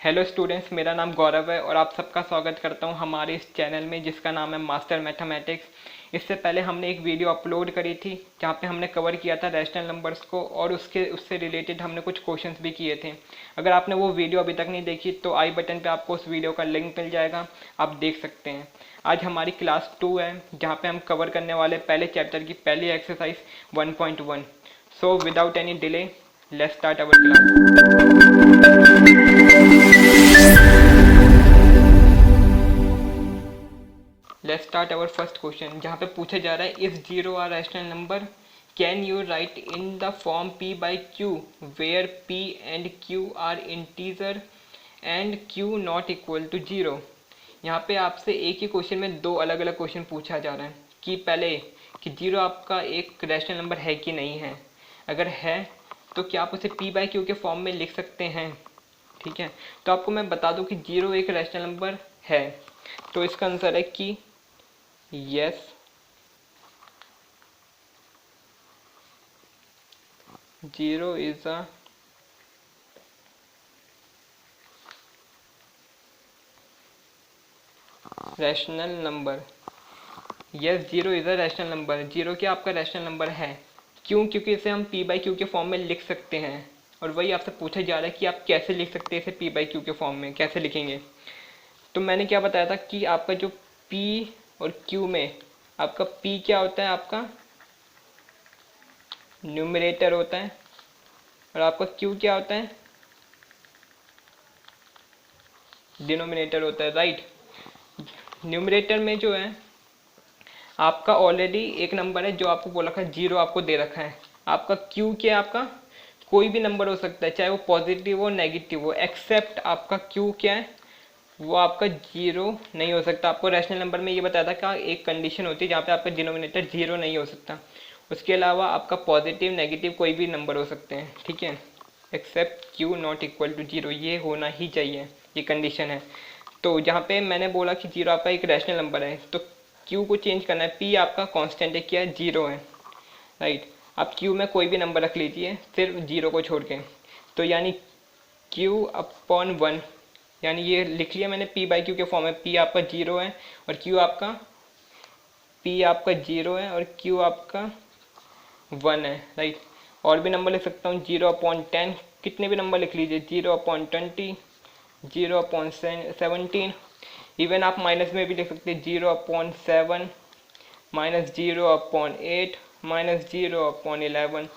Hello students, मेरा नाम गौरव है और आप सबका स्वागत करता हूं हमारे इस चैनल में जिसका नाम है मास्टर मैथमेटिक्स। इससे पहले हमने एक वीडियो अपलोड करी थी जहां पे हमने कवर किया था रैशनल नंबर्स को और उससे रिलेटेड हमने कुछ क्वेश्चंस भी किए थे। अगर आपने वो वीडियो अभी तक नहीं देखी तो आई बटन पे आपको उस वीडियो का लिंक मिल जाएगा, आप देख सकते हैं। आज हमारी क्लास 2 है जहाँ पे हम कवर करने वाले पहले चैप्टर की पहली exercise 1.1। So without any delay let's start our class. Let's start our first question जहाँ पे पूछा जा रहा है if zero are rational number can you write in the form p by q where p and q are integer and q not equal to zero. यहाँ पे आपसे एक ही क्वेश्चन में दो अलग अलग क्वेश्चन पूछा जा रहा है कि पहले कि जीरो आपका एक रैशनल नंबर है कि नहीं है, अगर है तो क्या आप उसे p बाई क्यू के फॉर्म में लिख सकते हैं। ठीक है, तो आपको मैं बता दूं कि जीरो एक रैशनल नंबर है, तो इसका आंसर है कि yes, zero is a rational number. Yes, zero is a rational number. Zero क्या आपका रैशनल नंबर है। क्यों? क्योंकि इसे हम पी बाई क्यू के फॉर्म में लिख सकते हैं और वही आपसे पूछा जा रहा है कि आप कैसे लिख सकते हैं इसे पी बाई क्यू के फॉर्म में, कैसे लिखेंगे। तो मैंने क्या बताया था कि आपका जो पी और क्यू में आपका पी क्या होता है, आपका न्यूमरेटर होता है और आपका क्यू क्या होता है, डिनोमिनेटर होता है, राइट। न्यूमरेटर में जो है आपका ऑलरेडी एक नंबर है जो आपको बोला रखा है, जीरो आपको दे रखा है। आपका क्यू क्या है, आपका कोई भी नंबर हो सकता है, चाहे वो पॉजिटिव हो नेगेटिव हो, एक्सेप्ट आपका क्यू क्या है, वो आपका जीरो नहीं हो सकता। आपको रैशनल नंबर में ये बताया था कि एक कंडीशन होती है जहाँ पे आपका डिनोमिनेटर जीरो नहीं हो सकता, उसके अलावा आपका पॉजिटिव नेगेटिव कोई भी नंबर हो सकते हैं। ठीक है, except q not equal to zero, ये होना ही चाहिए, ये कंडीशन है। तो जहाँ पे मैंने बोला कि जीरो आपका एक रैशनल नंबर है तो क्यू को चेंज करना है, पी आपका कांस्टेंट है, क्या है, जीरो है, राइट। आप क्यू में कोई भी नंबर रख लीजिए सिर्फ जीरो को छोड़ के, तो यानी क्यू अपॉन वन, यानी ये लिख लिया मैंने पी बाई क्यू के फॉर्म में। पी आपका जीरो है और क्यू आपका, पी आपका जीरो है और क्यू आपका वन है, राइट। और भी नंबर लिख सकता हूँ, जीरो अपॉन टेन, कितने भी नंबर लिख लीजिए, zero upon twenty, zero upon seventeen, even आप माइनस में भी लिख सकते हैं, zero upon seven, minus zero upon eight, minus zero upon 11।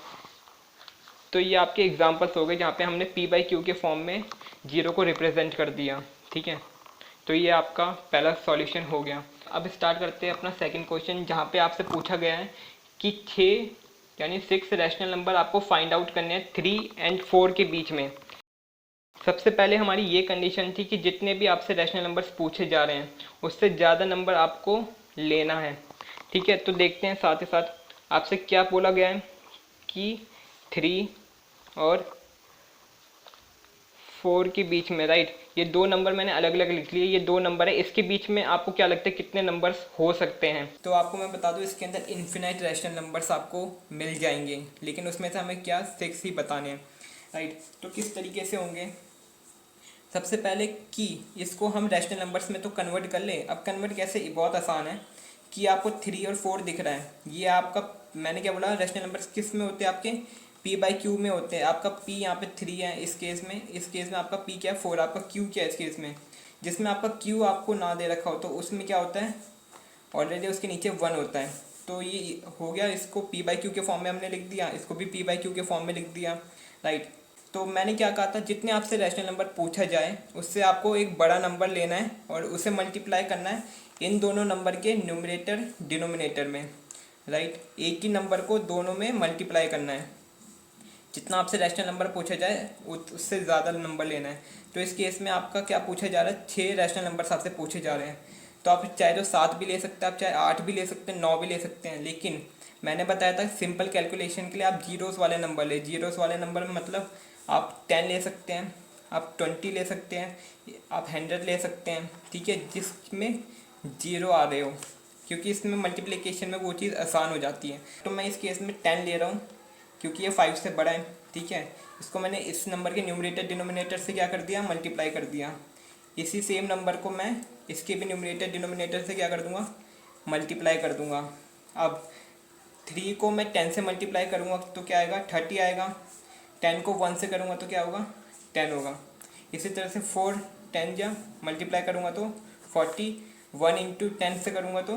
तो ये आपके एग्जांपल्स हो गए जहाँ पे हमने पी बाई क्यू के फॉर्म में जीरो को रिप्रेजेंट कर दिया। ठीक है, तो ये आपका पहला सॉल्यूशन हो गया। अब स्टार्ट करते हैं अपना सेकंड क्वेश्चन जहाँ पे आपसे पूछा गया है कि 6 यानी 6 रैशनल नंबर आपको फाइंड आउट करने हैं 3 एंड 4 के बीच में। सबसे पहले हमारी ये कंडीशन थी कि जितने भी आपसे रैशनल नंबर्स पूछे जा रहे हैं उससे ज़्यादा नंबर आपको लेना है। ठीक है, तो देखते हैं साथ ही साथ आपसे क्या बोला गया है कि 3 और 4 के बीच में, राइट। ये दो नंबर मैंने अलग अलग लिख लिए, ये दो नंबर है, इसके बीच में आपको क्या लगता है कितने नंबर्स हो सकते हैं। तो आपको मैं बता दूं इसके अंदर इन्फिनाइट रैशनल नंबर्स आपको मिल जाएंगे, लेकिन उसमें से हमें क्या 6 ही बताने हैं, राइट। तो किस तरीके से होंगे, सबसे पहले कि इसको हम रैशनल नंबर्स में तो कन्वर्ट कर लें। अब कन्वर्ट कैसे, बहुत आसान है कि आपको 3 और 4 दिख रहा है, ये आपका, मैंने क्या बोला, रैशनल नंबर्स किस में होते हैं, आपके p बाई क्यू में होते हैं। आपका p यहाँ पे 3 है इस केस में, इस केस में आपका p क्या है 4, आपका q क्या है इस केस में, जिसमें आपका q आपको ना दे रखा हो तो उसमें क्या होता है, ऑलरेडी उसके नीचे 1 होता है। तो ये हो गया, इसको p बाई क्यू के फॉर्म में हमने लिख दिया, इसको भी p बाई क्यू के फॉर्म में लिख दिया, राइट। तो मैंने क्या कहा था, जितने आपसे रैशनल नंबर पूछा जाए उससे आपको एक बड़ा नंबर लेना है और उसे मल्टीप्लाई करना है इन दोनों नंबर के न्यूमरेटर डिनोमिनेटर में, राइट। एक ही नंबर को दोनों में मल्टीप्लाई करना है, जितना आपसे रैशनल नंबर पूछा जाए उससे ज़्यादा नंबर लेना है। तो इस केस में आपका क्या पूछा जा रहा है, 6 रैशनल नंबर आपसे पूछे जा रहे हैं। तो आप चाहे तो 7 भी ले सकते हैं, आप चाहे 8 भी ले सकते हैं, 9 भी ले सकते हैं, लेकिन मैंने बताया था सिंपल कैलकुलेशन के लिए आप जीरोस वाले नंबर ले। जीरोस वाले नंबर में मतलब आप 10 ले सकते हैं, आप 20 ले सकते हैं, आप 100 ले सकते हैं, ठीक है, जिसमें जीरो आ रहे हो, क्योंकि इसमें मल्टीप्लिकेशन में वो चीज़ आसान हो जाती है। तो मैं इस केस में 10 ले रहा हूँ क्योंकि ये 5 से बड़ा है, ठीक है। इसको मैंने इस नंबर के न्यूमरेटर डिनोमिनेटर से क्या कर दिया, मल्टीप्लाई कर दिया। इसी सेम नंबर को मैं इसके भी न्यूमरेटर डिनोमिनेटर से क्या कर दूंगा, मल्टीप्लाई कर दूंगा। अब 3 को मैं 10 से मल्टीप्लाई करूँगा तो क्या आएगा, 30 आएगा। 10 को 1 से करूँगा तो क्या होगा, 10 होगा। इसी तरह से 4 10 जा मल्टीप्लाई करूँगा तो 40, 1 इंटू 10 से करूँगा तो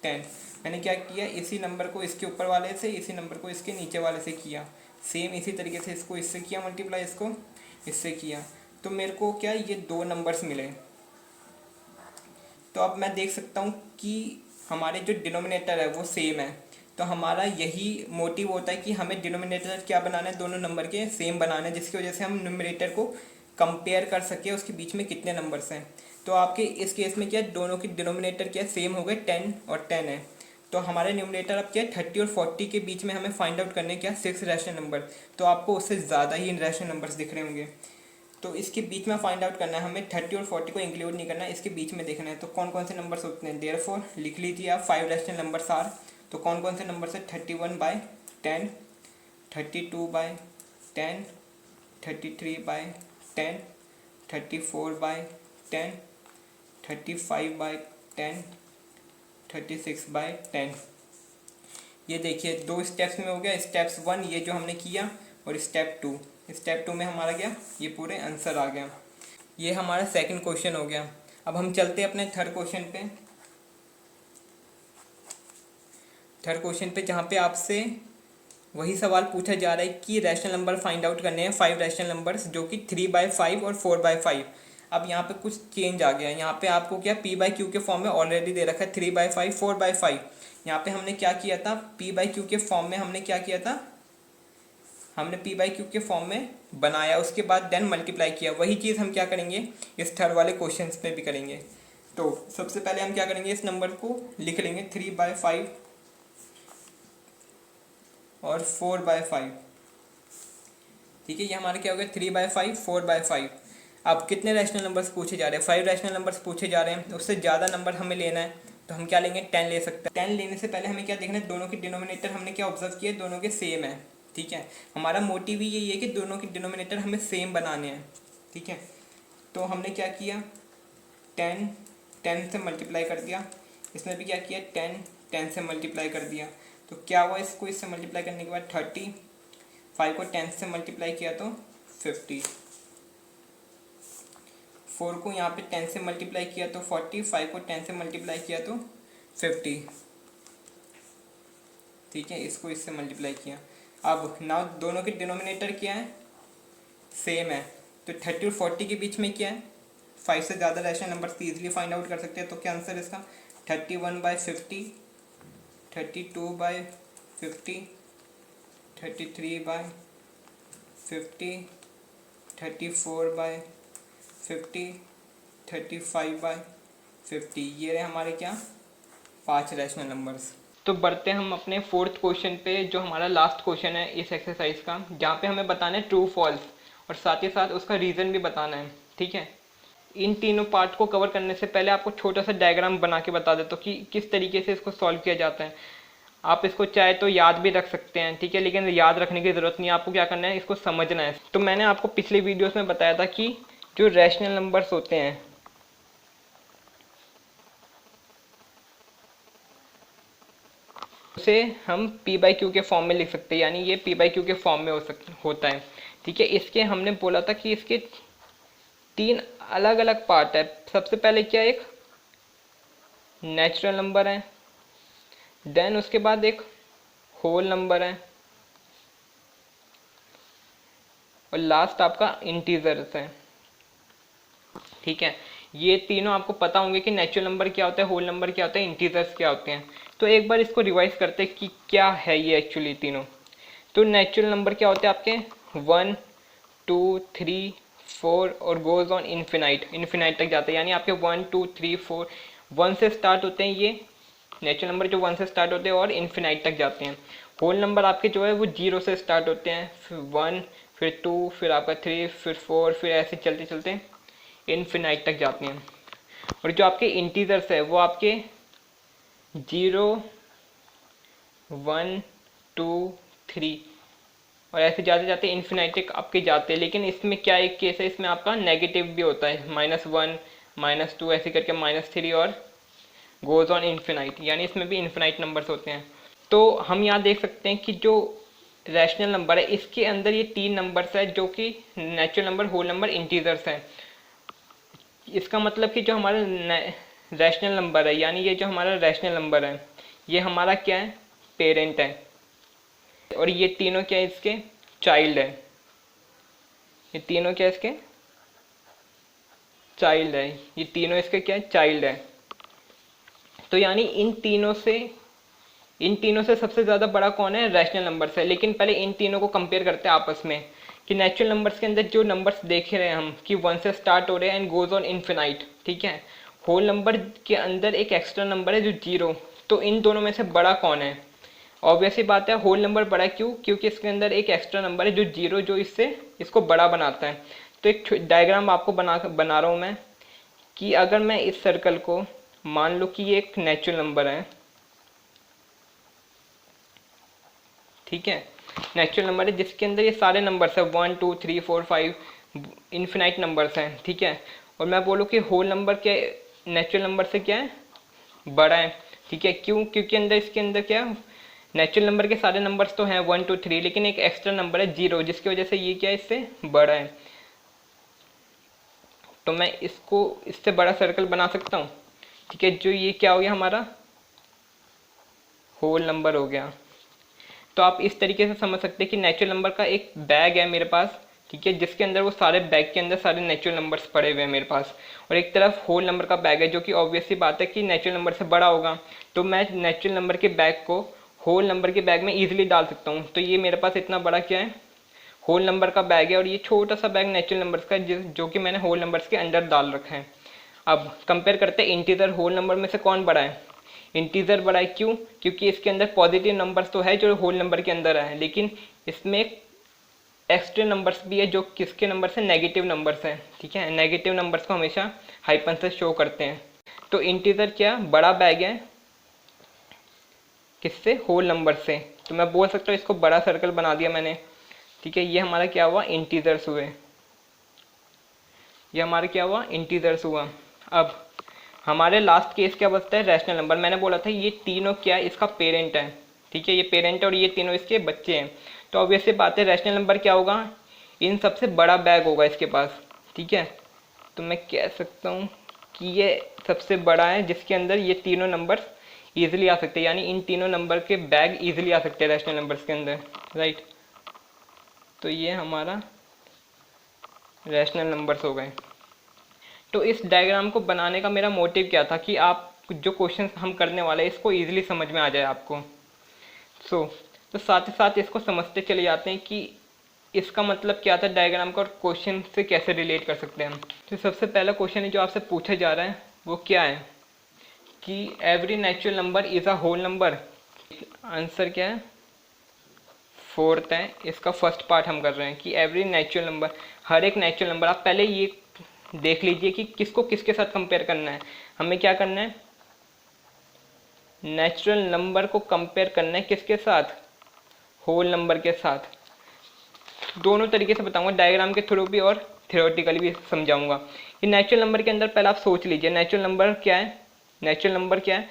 10। मैंने क्या किया, इसी नंबर को इसके ऊपर वाले से, इसी नंबर को इसके नीचे वाले से किया। सेम इसी तरीके से इसको इससे किया मल्टीप्लाई, इसको इससे किया, तो मेरे को क्या ये 2 नंबर्स मिले। तो अब मैं देख सकता हूँ कि हमारे जो डिनोमिनेटर है वो सेम है। तो हमारा यही मोटिव होता है कि हमें डिनोमिनेटर क्या बनाना है, दोनों नंबर के सेम बनाना है, जिसकी वजह से हम न्यूमरेटर को कंपेयर कर सके उसके बीच में कितने नंबर्स हैं। तो आपके इस केस में क्या, दोनों के डिनोमिनेटर क्या सेम हो गए, 10 और 10 है। तो हमारे न्यूमरेटर अब क्या है, 30 और 40 के बीच में हमें फाइंड आउट करने क्या, 6 रैशनल नंबर। तो आपको उससे ज़्यादा ही रैशनल नंबर्स दिख रहे होंगे। तो इसके बीच में फाइंड आउट करना है हमें, 30 और 40 को इंक्लूड नहीं करना है, इसके बीच में देखना है। तो कौन कौन से नंबर्स होते हैं, देयरफॉर लिख लीजिए आप 5 रैशनल नंबर्स आर। तो कौन कौन से नंबर्स है, 31/10, 32/10, 33/10, 34/10, 35/10, 36/10। ये देखिए 2 स्टेप्स में हो गया। स्टेप्स 1 ये जो हमने किया, और स्टेप 2 में हमारा क्या, ये पूरे आंसर आ गया। ये हमारा सेकंड क्वेश्चन हो गया। अब हम चलते हैं अपने थर्ड क्वेश्चन पे, जहाँ पे आपसे वही सवाल पूछा जा रहा है कि रैशनल नंबर फाइंड आउट करने हैं, 5 रैशनल नंबर्स जो कि 3/5 और 4/5। अब यहाँ पे कुछ चेंज आ गया है। यहाँ पे आपको क्या p/q के फॉर्म में ऑलरेडी दे रखा है 3/5 4/5। यहाँ पे हमने क्या किया था, p/q के फॉर्म में हमने क्या किया था, हमने p/q के फॉर्म में बनाया, उसके बाद देन मल्टीप्लाई किया। वही चीज़ हम क्या करेंगे इस थर्ड वाले क्वेश्चन में भी करेंगे। तो सबसे पहले हम क्या करेंगे, इस नंबर को लिख लेंगे 3/5 और 4/5। ठीक है, ये हमारा क्या हो गया, 3/5 4/5। अब कितने रैशनल नंबर्स पूछे जा रहे हैं, 5 रैशनल नंबर्स पूछे जा रहे हैं। उससे ज़्यादा नंबर हमें लेना है, तो हम क्या लेंगे, 10 ले सकते हैं। 10 लेने से पहले हमें क्या देखना है, दोनों के डिनोमिनेटर हमने क्या ऑब्जर्व किया, दोनों के सेम है। ठीक है, हमारा मोटिव ही यही है कि दोनों के डिनोमिनेटर हमें सेम बनाने हैं। ठीक है, तो हमने क्या किया, 10 से मल्टीप्लाई कर दिया। इसमें भी क्या किया, 10 से मल्टीप्लाई कर दिया। तो क्या हुआ, इसको इससे मल्टीप्लाई करने के बाद 30, 5 को 10 से मल्टीप्लाई किया तो 50, 4 को यहाँ पे 10 से मल्टीप्लाई किया तो 40, 5 को 10 से मल्टीप्लाई किया तो 50। ठीक है, इसको इससे मल्टीप्लाई किया। अब नाउ दोनों के डिनोमिनेटर क्या है, सेम है। तो 30 और 40 के बीच में क्या है, 5 से ज़्यादा rational number easily find out कर सकते हैं। तो क्या आंसर है इसका, 31/50, 32/50, 33/50, 34/50, 35/50। ये रहे हमारे क्या 5 रैशनल नंबर्स। तो बढ़ते हम अपने फोर्थ क्वेश्चन पे, जो हमारा लास्ट क्वेश्चन है इस एक्सरसाइज का, जहाँ पे हमें बताना है ट्रू फॉल्स, और साथ ही साथ उसका रीज़न भी बताना है। ठीक है, इन तीनों पार्ट को कवर करने से पहले आपको छोटा सा डायग्राम बना के बता देता हूँ कि किस तरीके से इसको सॉल्व किया जाता है। आप इसको चाहे तो याद भी रख सकते हैं, ठीक है, लेकिन याद रखने की ज़रूरत नहीं है, आपको क्या करना है, इसको समझना है। तो मैंने आपको पिछले वीडियोस में बताया था कि जो रैशनल नंबर्स होते हैं उसे हम p/q के फॉर्म में लिख सकते हैं, यानी ये p/q के फॉर्म में होता है। ठीक है, इसके हमने बोला था कि इसके 3 अलग अलग पार्ट है। सबसे पहले क्या, एक नेचुरल नंबर है, देन उसके बाद एक होल नंबर है, और लास्ट आपका इंटीजर्स है। ठीक है, ये तीनों आपको पता होंगे कि नेचुरल नंबर क्या होता है, होल नंबर क्या होता है, इंटीजर्स क्या होते हैं। तो एक बार इसको रिवाइज करते हैं कि क्या है ये एक्चुअली तीनों। तो नेचुरल नंबर क्या होते हैं आपके, 1 2 3 4 और गोज ऑन इन्फिनाइट तक जाते हैं, यानी आपके 1 2 3 4 1 से स्टार्ट होते हैं। ये नेचुरल नंबर जो 1 से स्टार्ट होते हैं और इन्फिनाइट तक जाते हैं। होल नंबर आपके जो है वो 0 से स्टार्ट होते हैं, फिर 1 फिर 2 फिर आपका 3 फिर 4 फिर ऐसे चलते चलते इन्फिनाइट तक जाते हैं। और जो आपके इंटीजर्स है वो आपके 0 1 2 3 और ऐसे जाते जाते इन्फिनाइट तक आपके जाते हैं। लेकिन इसमें क्या एक केस है, इसमें आपका नेगेटिव भी होता है, -1 -2 ऐसे करके -3 और गोज ऑन इन्फिनाइट, यानी इसमें भी इन्फिनाइट नंबर्स होते हैं। तो हम यहाँ देख सकते हैं कि जो रैशनल नंबर है इसके अंदर ये 3 नंबर्स है जो कि natural number, whole number, integers हैं। इसका मतलब कि जो हमारा रैशनल नंबर है, यानी ये जो हमारा रैशनल नंबर है ये हमारा क्या है, पेरेंट है, और ये तीनों क्या है, इसके चाइल्ड है। ये तीनों क्या है, इसके चाइल्ड है, ये तीनों इसके क्या है, चाइल्ड है। तो यानी इन तीनों से सबसे ज़्यादा बड़ा कौन है, रैशनल नंबर्स है। लेकिन पहले इन तीनों को कंपेयर करते हैं आपस में कि नेचुरल नंबर्स के अंदर जो नंबर्स देख रहे हैं हम कि 1 से स्टार्ट हो रहे हैं एंड गोज ऑन इन्फिनाइट, ठीक है। होल नंबर के अंदर एक एक्स्ट्रा नंबर है जो 0, तो इन दोनों में से बड़ा कौन है। ऑब्वियसली बात है होल नंबर बड़ा, क्यों, क्योंकि इसके अंदर एक एक्स्ट्रा नंबर है जो 0, जो इसको बड़ा बनाता है। तो एक डायग्राम आपको बना रहा हूँ मैं कि अगर मैं इस सर्कल को मान लो कि ये एक नेचुरल नंबर है, ठीक है, नेचुरल नंबर है जिसके अंदर ये सारे नंबर्स हैं 1 2 3 4 5 इन्फिनाइट नंबर्स हैं, ठीक है। और मैं बोलूँ कि होल नंबर क्या नेचुरल नंबर से क्या है, बड़ा है, ठीक है। क्यों, क्योंकि इसके अंदर क्या, नेचुरल नंबर के सारे नंबर्स तो हैं 1 2 3, लेकिन एक एक्स्ट्रा नंबर है 0 जिसकी वजह से ये क्या है, इससे बड़ा है। तो मैं इसको इससे बड़ा सर्कल बना सकता हूँ, ठीक है। जो ये क्या हो गया, हमारा होल नंबर हो गया। तो आप इस तरीके से समझ सकते हैं कि नेचुरल नंबर का एक बैग है मेरे पास, ठीक है, जिसके अंदर वो सारे बैग के अंदर सारे नेचुरल नंबर्स पड़े हुए हैं मेरे पास, और एक तरफ होल नंबर का बैग है जो कि ऑब्वियसली बात है कि नेचुरल नंबर से बड़ा होगा। तो मैं नेचुरल नंबर के बैग को होल नंबर के बैग में ईजिली डाल सकता हूँ। तो ये मेरे पास इतना बड़ा क्या है, होल नंबर का बैग है, और ये छोटा सा बैग नेचुरल नंबर्स का जो कि मैंने होल नंबर्स के अंदर डाल रखा है। अब कंपेयर करते हैं इंटीजर होल नंबर में से कौन बड़ा है। इंटीजर बड़ा है, क्यों, क्योंकि इसके अंदर पॉजिटिव नंबर्स तो है जो होल नंबर के अंदर है, लेकिन इसमें एक्स्ट्रा नंबर्स भी है जो किसके नंबर से, नेगेटिव नंबर्स हैं, ठीक है। नेगेटिव नंबर्स को हमेशा हाइफन से शो करते हैं। तो इंटीजर क्या बड़ा बैग है, किससे, होल नंबर से। तो मैं बोल सकता हूँ इसको बड़ा सर्कल बना दिया मैंने, ठीक है। ये हमारा क्या हुआ, इंटीजर्स हुए, ये हमारा क्या हुआ, इंटीजर्स हुआ। अब हमारे लास्ट केस क्या बचता है, रैशनल नंबर। मैंने बोला था ये तीनों क्या है, इसका पेरेंट है, ठीक है, ये पेरेंट है और ये तीनों इसके बच्चे हैं। तो ऑब्वियसली बात है रैशनल नंबर क्या होगा, इन सबसे बड़ा बैग होगा इसके पास, ठीक है। तो मैं कह सकता हूँ कि ये सबसे बड़ा है जिसके अंदर ये तीनों नंबर ईजिली आ सकते हैं, यानी इन तीनों नंबर के बैग ईजिली आ सकते हैं रैशनल नंबर्स के अंदर, राइट। तो ये हमारा रैशनल नंबर्स हो गए। तो इस डायग्राम को बनाने का मेरा मोटिव क्या था कि आप जो क्वेश्चन हम करने वाले हैं इसको ईजिली समझ में आ जाए आपको। तो साथ ही साथ इसको समझते चले जाते हैं कि इसका मतलब क्या था डायग्राम का और क्वेश्चन से कैसे रिलेट कर सकते हैं हम। तो सबसे पहला क्वेश्चन है जो आपसे पूछा जा रहा है वो क्या है कि every natural number is a whole number. Answer क्या है, फोर्थ है। इसका फर्स्ट पार्ट हम कर रहे हैं कि एवरी नेचुरल नंबर, हर एक नेचुरल नंबर। आप पहले ये देख लीजिए कि किसको किसके साथ कंपेयर करना है। हमें क्या करना है, नेचुरल नंबर को कंपेयर करना है किसके साथ, होल नंबर के साथ। दोनों तरीके से बताऊंगा, डायग्राम के थ्रू भी और थ्योरेटिकली भी समझाऊंगा। कि नेचुरल नंबर के अंदर पहले आप सोच लीजिए नेचुरल नंबर क्या है, नेचुरल नंबर क्या है,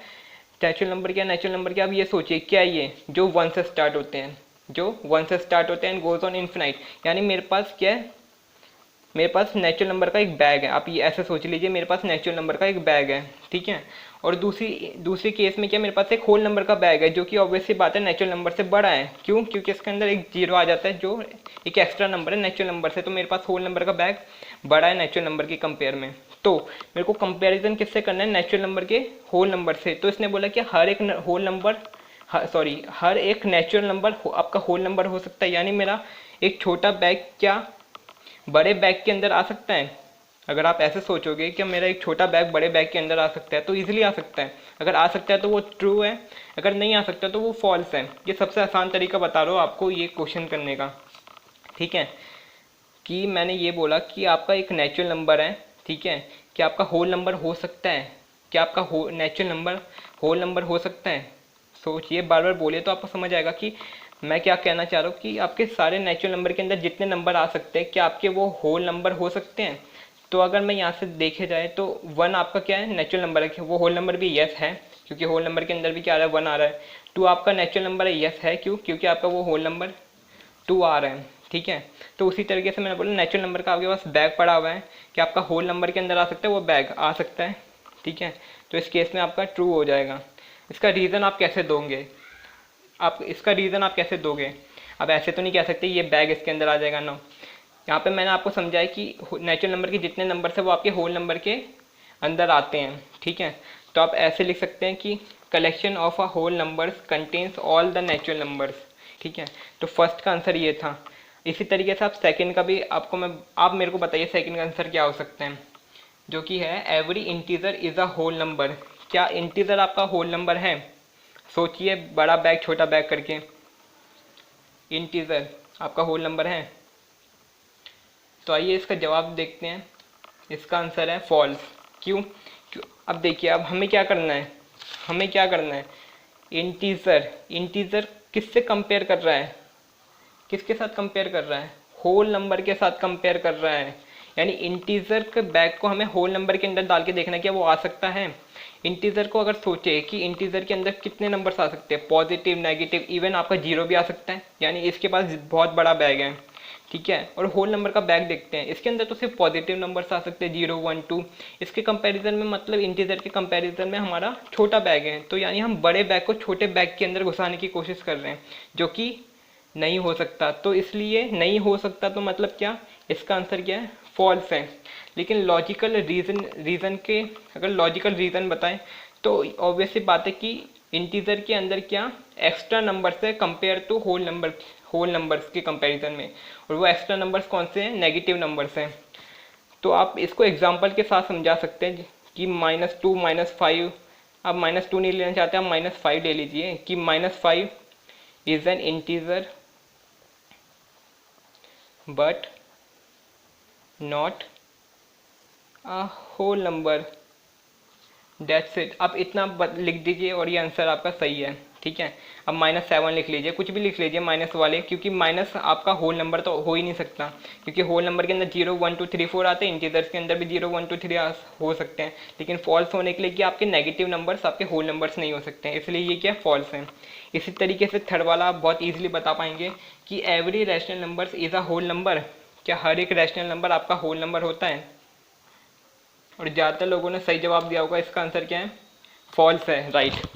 नेचुरल नंबर क्या है, नेचुरल नंबर क्या। अब ये सोचिए क्या है ये, जो 1 से स्टार्ट होते हैं, जो 1 से स्टार्ट होते हैं एंड गोज ऑन इन्फिनाइट। यानी मेरे पास क्या है, मेरे पास नेचुरल नंबर का एक बैग है। आप ये ऐसे सोच लीजिए मेरे पास नेचुरल नंबर का एक बैग है, ठीक है। और दूसरी केस में क्या, मेरे पास एक होल नंबर का बैग है जो कि ऑब्वियसली बात है नेचुरल नंबर से बड़ा है। क्यों, क्योंकि इसके अंदर एक 0 आ जाता है जो एक एक्स्ट्रा नंबर है नेचुरल नंबर से। तो मेरे पास होल नंबर का बैग बड़ा है नेचुरल नंबर के कंपेयर में। तो मेरे को कंपेरिजन किससे करना है, नेचुरल नंबर के होल नंबर से। तो इसने बोला कि हर एक होल नंबर, सॉरी हर एक नेचुरल नंबर आपका होल नंबर हो सकता है। यानी मेरा एक छोटा बैग क्या बड़े बैग के अंदर आ सकता है। अगर आप ऐसे सोचोगे कि मेरा एक छोटा बैग बड़े बैग के अंदर आ सकता है तो इजीली आ सकता है। अगर आ सकता है तो वो ट्रू है, अगर नहीं आ सकता तो वो फॉल्स है। ये सबसे आसान तरीका बता रहा हूँ आपको ये क्वेश्चन करने का, ठीक है। कि मैंने ये बोला कि आपका एक नेचुरल नंबर है, ठीक है, कि आपका होल नंबर हो सकता है, क्या आपका नेचुरल नंबर होल नंबर हो सकता है। सोचिए, बार बार बोलिए तो आपको समझ आएगा कि मैं क्या कहना चाह रहा हूँ कि आपके सारे नेचुरल नंबर के अंदर जितने नंबर आ सकते हैं क्या आपके वो होल नंबर हो सकते हैं? तो अगर मैं यहाँ से देखे जाए तो 1 आपका क्या है, नेचुरल नंबर है, वो होल नंबर भी यस है क्योंकि होल नंबर के अंदर भी क्या आ रहा है, 1 आ रहा है। 2 आपका नेचुरल नंबर है, यस है, क्यों? क्योंकि आपका वो होल नंबर 2 आ रहा है, ठीक है। तो उसी तरीके से मैंने बोला नेचुरल नंबर का आपके पास बैग पड़ा हुआ है कि आपका होल नंबर के अंदर आ सकता है, वो बैग आ सकता है, ठीक है। तो इस केस में आपका ट्रू हो जाएगा। इसका रीज़न आप कैसे दोगे? आप कैसे दोगे? अब ऐसे तो नहीं कह सकते ये बैग इसके अंदर आ जाएगा, नो। यहाँ पे मैंने आपको समझाया कि नेचुरल नंबर के जितने नंबर है वो आपके होल नंबर के अंदर आते हैं, ठीक है। तो आप ऐसे लिख सकते हैं कि collection of a whole numbers contains all the natural numbers, ठीक है। तो फर्स्ट का आंसर ये था। इसी तरीके से आप सेकंड का भी आप मेरे को बताइए सेकंड का आंसर क्या हो सकता है, जो कि है every integer is a whole number. क्या इंटीजर आपका होल नंबर है? सोचिए, बड़ा बैग छोटा बैग करके, इंटीजर आपका होल नंबर है? तो आइए इसका जवाब देखते हैं। इसका आंसर है फॉल्स। क्यों? अब देखिए, अब हमें क्या करना है, इंटीजर किससे कंपेयर कर रहा है, किसके साथ कंपेयर कर रहा है? होल नंबर के साथ कंपेयर कर रहा है। यानी इंटीजर के बैग को हमें होल नंबर के अंदर डाल के देखना है क्या वो आ सकता है। इंटीजर को अगर सोचे कि इंटीजर के अंदर कितने नंबर्स आ सकते हैं, पॉजिटिव, नेगेटिव, इवन आपका जीरो भी आ सकता है, यानी इसके पास बहुत बड़ा बैग है, ठीक है। और होल नंबर का बैग देखते हैं, इसके अंदर तो सिर्फ पॉजिटिव नंबर्स आ सकते हैं, 0, 1, 2। इसके कंपैरिजन में, मतलब इंटीजर के कंपैरिजन में हमारा छोटा बैग है, तो यानी हम बड़े बैग को छोटे बैग के अंदर घुसाने की कोशिश कर रहे हैं, जो कि नहीं हो सकता। तो इसलिए नहीं हो सकता, तो मतलब क्या, इसका आंसर क्या है, फॉल्स है। लेकिन लॉजिकल रीज़न के, अगर लॉजिकल रीज़न बताएं तो ऑब्वियस सी बात है कि इंटीजर के अंदर क्या एक्स्ट्रा नंबर्स है कंपेयर टू होल नंबर्स के कंपैरिजन में, और वो एक्स्ट्रा नंबर्स कौन से हैं, नेगेटिव नंबर्स हैं। तो आप इसको एग्जांपल के साथ समझा सकते हैं कि -2, -5, आप -2 नहीं लेना चाहते, आप -5 ले लीजिए कि -5 is an integer but not a whole number, that's it. आप इतना लिख दीजिए और ये आंसर आपका सही है, ठीक है। अब -7 लिख लीजिए, कुछ भी लिख लीजिए माइनस वाले, क्योंकि माइनस आपका होल नंबर तो हो ही नहीं सकता, क्योंकि होल नंबर के अंदर 0, 1, 2, 3, 4 आते हैं, इंटीजर्स के अंदर भी 0, 1, 2, 3 हो सकते हैं। लेकिन फॉल्स होने के लिए कि आपके नेगेटिव नंबर्स आपके होल नंबर्स नहीं हो सकते हैं, इसलिए ये क्या फॉल्स है। इसी तरीके से थर्ड वाला आप बहुत ईजिली बता पाएंगे कि every rational numbers is a whole number. क्या हर एक रैशनल नंबर आपका होल नंबर होता है? और ज़्यादातर लोगों ने सही जवाब दिया होगा। इसका आंसर क्या है, फॉल्स है, राइट।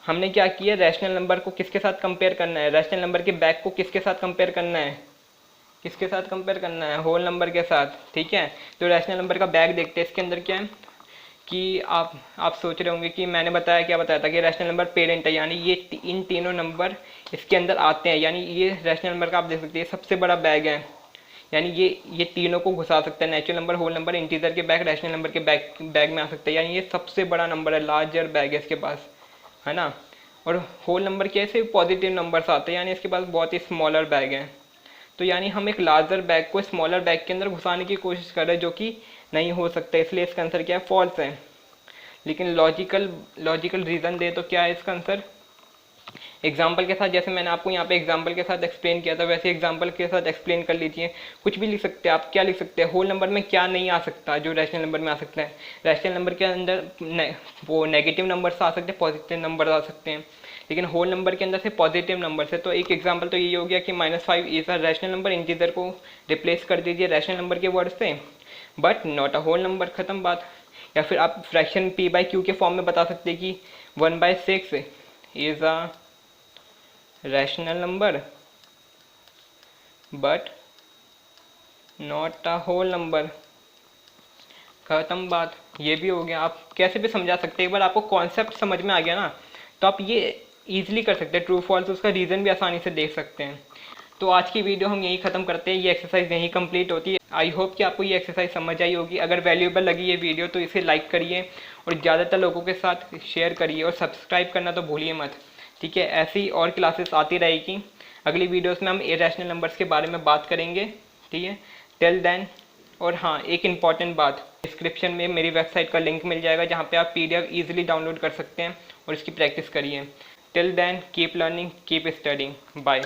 हमने क्या किया, रैशनल नंबर को किसके साथ कंपेयर करना है, रैशनल नंबर के बैग को किसके साथ कंपेयर करना है, किसके साथ कंपेयर करना है, होल नंबर के साथ, ठीक है। तो रैशनल नंबर का बैग देखते हैं, इसके अंदर क्या है कि आप सोच रहे होंगे कि मैंने क्या बताया था कि रैशनल नंबर पेरेंट है, यानी ये इन तीनों नंबर इसके अंदर आते हैं, यानी ये रैशनल नंबर का आप देख सकते हैं सबसे बड़ा बैग है, यानी ये तीनों को घुसा सकता है, natural number, whole number, integer के बैग, रैशनल नंबर के बैग में आ सकता है, यानी ये सबसे बड़ा नंबर है, लार्जर बैग है इसके पास, है ना। और होल नंबर कैसे पॉजिटिव नंबर्स आते हैं, यानी इसके पास बहुत ही स्मॉलर बैग है। तो यानी हम एक लार्जर बैग को स्मॉलर बैग के अंदर घुसाने की कोशिश कर रहे हैं, जो कि नहीं हो सकता, इसलिए इसका आंसर क्या है, फॉल्स है। लेकिन लॉजिकल रीज़न दे तो क्या है इसका आंसर, एग्जाम्पल के साथ, जैसे मैंने आपको यहाँ पे एग्जाम्पल के साथ एक्सप्लेन किया था, वैसे एग्जाम्पल के साथ एक्सप्लेन कर लीजिए। कुछ भी लिख सकते हैं आप, क्या लिख सकते हैं, होल नंबर में क्या नहीं आ सकता जो रैशनल नंबर में आ सकता है। रैशनल नंबर के अंदर वो नेगेटिव नंबर्स आ सकते हैं, पॉजिटिव नंबर आ सकते हैं, लेकिन होल नंबर के अंदर से पॉजिटिव नंबर है। तो एक एग्जाम्पल तो यही हो गया कि -5 is a rational number, integer को रिप्लेस कर दीजिए रैशनल नंबर के वर्ड से, but not a whole number, खत्म बात। या फिर आप फ्रैक्शन p/q के फॉर्म में बता सकते हैं कि 1/6 is a rational number but not a whole number, खत्म बात। ये भी हो गया, आप कैसे भी समझा सकते हैं। एक बार आपको कॉन्सेप्ट समझ में आ गया ना, तो आप ये ईजिली कर सकते हैं, ट्रू फॉल्स उसका रीज़न भी आसानी से देख सकते हैं। तो आज की वीडियो हम यही ख़त्म करते हैं, ये एक्सरसाइज यहीं कंप्लीट होती है। आई होप कि आपको ये एक्सरसाइज समझ आई होगी। अगर वैल्यूएबल लगी ये वीडियो तो इसे लाइक करिए और ज़्यादातर लोगों के साथ शेयर करिए, और सब्सक्राइब करना तो भूलिए मत, ठीक है। ऐसी और क्लासेस आती रहेगी। अगली वीडियोस में हम इरेशनल नंबर्स के बारे में बात करेंगे, ठीक है। टिल देन, और हाँ, एक इम्पॉर्टेंट बात, डिस्क्रिप्शन में मेरी वेबसाइट का लिंक मिल जाएगा, जहाँ पे आप PDF ईजिली डाउनलोड कर सकते हैं और इसकी प्रैक्टिस करिए। Till then keep learning, keep studying, bye.